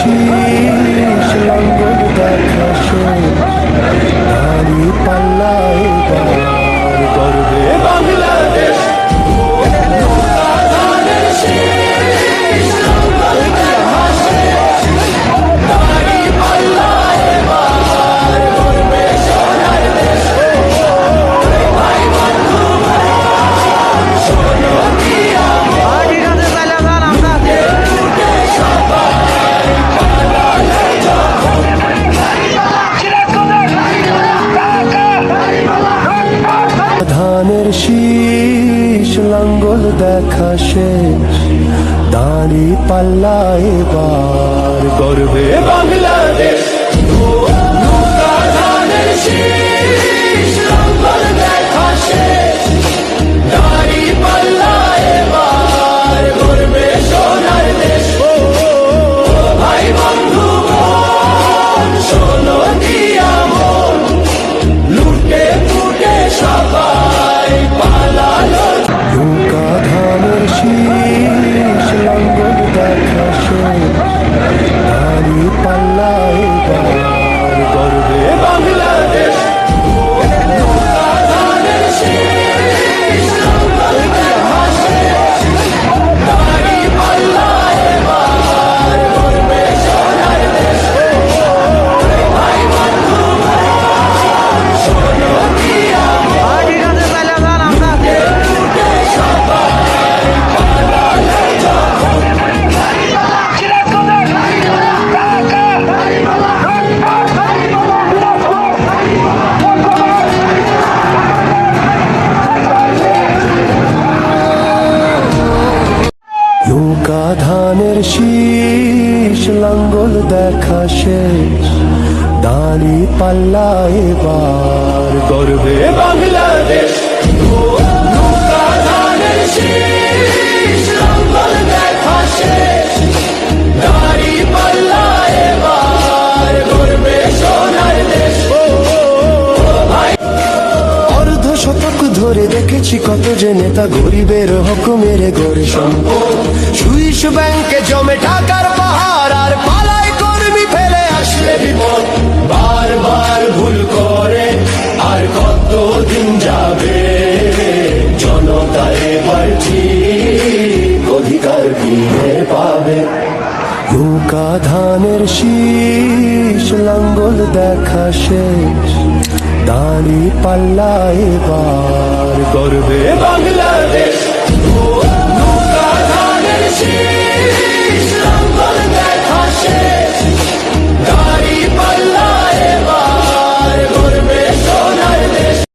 শীষ লাঙ্গল দেখা শেষ, দাড়ি পাল্লা এবার গর্বে বাংলাদেশ। ধানের শীষ লাঙ্গল দেখা শেষ, দাড়ি পাল্লা এবার গর্বে বাংলাদেশ। ধানের শীষ লাঙ্গল দেখা শেষ, দাড়ি পাল্লা এবার গর্বে সোনার দেশ। ভাই বন্ধু শোনো দিয়া মন, লুটে ফুটে সবাই পালালো। নৌকা ধানের শীষ লাঙ্গল দেখা শেষ, দাড়ি পাল্লা এবার গর্বে বাংলাদেশ। নৌকা ধানের শীষ লাঙ্গল দেখা শেষ, দাড়ি পাল্লা এবার গর্বে সোনার দেশ। ভাই বন্ধু শোনো দিয়া নৌকা ধানের শীষ লাঙ্গল দেখা শেষ, দাড়ি পাল্লা এবার গর্বে বাংলাদেশ। নৌকা ধানের শীষ লাঙ্গল দেখা শেষ, দাড়ি পাল্লা এবার গর্বে সোনার দেশ। অর্ধ শতক ধরে দেখেছি কত যে নেতা গরিবের হক মেরে গড়ে সম্পদ। সুইস ব্যাংকে জমে টাকার পাহাড়, আর পালায় কর্মী ফেলে আসলে বিপদ। বারবার ভুল করে আর কত দিন যাবে, জনতা এবার ঠিক অধিকার ফিরে পাবে। নৌকা ধানের শীষ লাঙ্গল দেখা শেষ, দাড়ি পাল্লা এবার গর্বে বাংলাদেশ। নৌকা ধানের শীষ